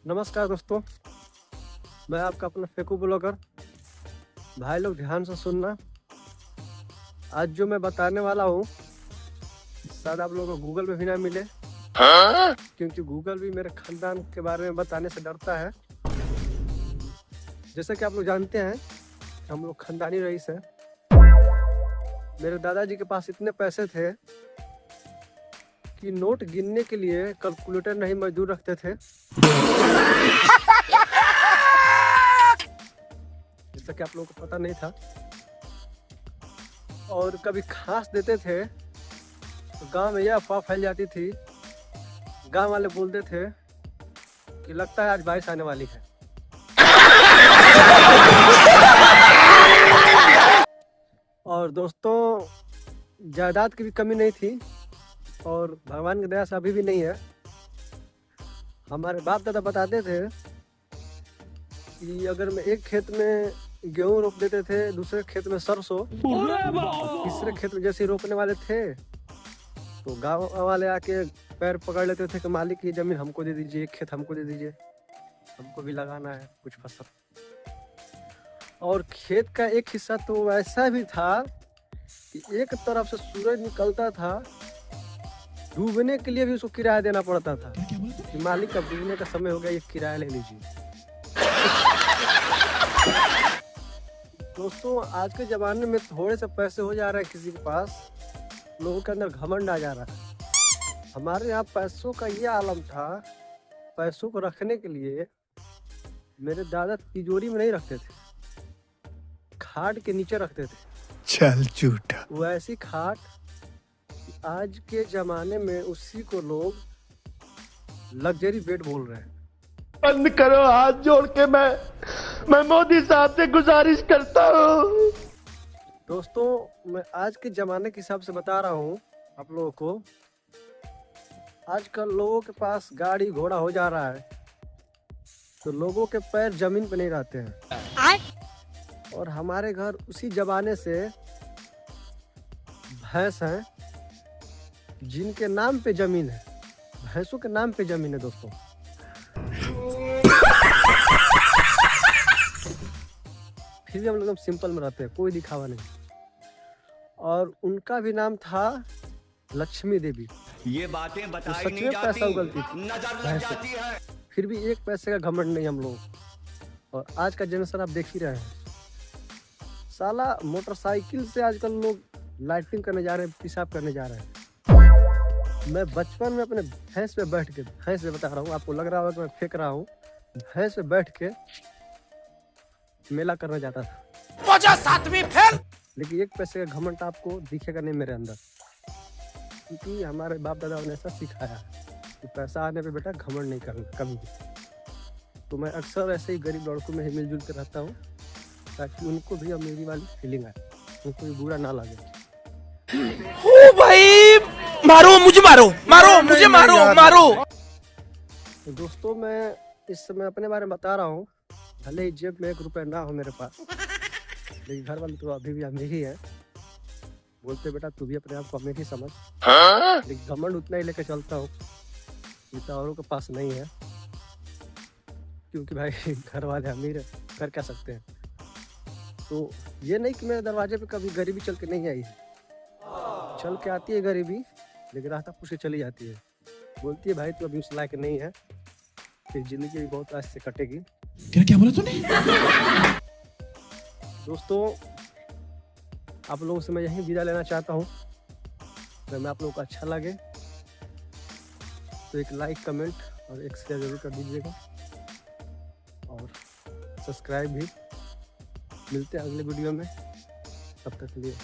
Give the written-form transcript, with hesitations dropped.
नमस्कार दोस्तों, मैं आपका अपना फेकू ब्लॉगर। भाई लोग ध्यान से सुनना। आज जो मैं बताने वाला हूँ शायद आप लोगों को गूगल पे भी ना मिले, क्योंकि गूगल भी मेरे खानदान के बारे में बताने से डरता है। जैसे कि आप लोग जानते हैं हम लोग खानदानी रईस हैं। मेरे दादाजी के पास इतने पैसे थे कि नोट गिनने के लिए कैलकुलेटर नहीं मजदूर रखते थे। जैसा कि आप लोगों को पता नहीं था। और कभी खांस देते थे तो गांव में यह अफवाह फैल जाती थी, गांव वाले बोलते थे कि लगता है आज बारिश आने वाली है। और दोस्तों, जायदाद की भी कमी नहीं थी और भगवान की दया से अभी भी नहीं है। हमारे बाप दादा बताते थे कि अगर मैं एक खेत में गेहूं रोप देते थे, दूसरे खेत में सरसों, तीसरे खेत में जैसे रोपने वाले थे तो गांव वाले आके पैर पकड़ लेते थे कि मालिक ये जमीन हमको दे दीजिए, एक खेत हमको दे दीजिए, हमको भी लगाना है कुछ फसल। और खेत का एक हिस्सा तो ऐसा भी था कि एक तरफ से सूरज निकलता था, डूबने के लिए भी उसको किराया देना पड़ता था कि मालिक अब डूबने का समय हो गया, ये किराया ले लीजिए। दोस्तों, आज के ज़माने में थोड़े से पैसे हो जा रहे हैं किसी के पास, लोगों के अंदर घमंड आ जा रहा है। हमारे यहाँ पैसों का ये आलम था, पैसों को रखने के लिए मेरे दादा तिजोरी में नहीं रखते थे, खाट के नीचे रखते थे। चल झूठा। वो ऐसी खाट, आज के ज़माने में उसी को लोग लग्जरी बेड बोल रहे हैं। बंद करो, हाथ जोड़ के मैं मोदी साहब से गुजारिश करता हूँ। दोस्तों, मैं आज के ज़माने के हिसाब से बता रहा हूँ आप लोगों को। आजकल लोगों के पास गाड़ी घोड़ा हो जा रहा है तो लोगों के पैर जमीन पे नहीं रहते हैं। और हमारे घर उसी ज़माने से भैंस हैं जिनके नाम पे जमीन है, भैंसों के नाम पे जमीन है दोस्तों। फिर भी हम लोग एकदम सिंपल में रहते हैं, कोई दिखावा नहीं। और उनका भी नाम था लक्ष्मी देवी। ये बातें बताई सच नहीं में जाती, पैसा उगलती थी, नजर लग भैंस जाती है। फिर भी एक पैसे का घमंड नहीं हम लोग। और आज का जनरेशन आप देख ही रहे हैं, साला मोटरसाइकिल से आजकल लोग लाइटिंग करने जा रहे हैं, पेशाब करने जा रहे हैं। मैं बचपन में अपने भैंस पे बैठ के, भैंस से बता रहा हूँ, आपको लग रहा होगा कि मैं फेंक रहा हूँ, भैंस पे बैठ के मेला करने जाता था। लेकिन एक पैसे का घमंड आपको दिखेगा नहीं मेरे अंदर, क्योंकि हमारे बाप दादा ने ऐसा सिखाया कि पैसा आने पे बेटा घमंड नहीं करना कभी भी। तो मैं अक्सर ऐसे ही गरीब लड़कों में ही मिलजुल कर रहता हूँ ताकि उनको भी अब मेरी वाली फीलिंग आए, उनको भी बुरा ना लगे। ओ भाई, मारो मुझे, मारो मुझे, मारो। तो दोस्तों, मैं इस समय अपने बारे में बता रहा हूँ। भले ही जेब में 1 रुपया ना हो मेरे पास, लेकिन घर वाले तो अभी भी अमीर ही है। बोलते बेटा तू भी अपने आप को अमीर ही समझ, लेकिन घमंड उतना ही लेके चलता हूँ जितना औरों के पास नहीं है, क्योंकि भाई घर वाले अमीर है, कर क्या सकते हैं। तो ये नहीं कि मेरे दरवाजे पे कभी गरीबी चल के नहीं आई है, चल के आती है गरीबी, लेकिन रास्ता पूछ के चली जाती है। बोलती है भाई तू अभी उस लायक नहीं है, फिर जिंदगी भी बहुत आज से कटेगी। क्या बोला तूने? दोस्तों, आप लोगों से मैं यही विदा लेना चाहता हूँ। अगर मैं आप लोगों को अच्छा लगे तो एक लाइक, कमेंट और एक शेयर जरूर कर दीजिएगा, और सब्सक्राइब भी। मिलते हैं अगले वीडियो में, तब तक के लिए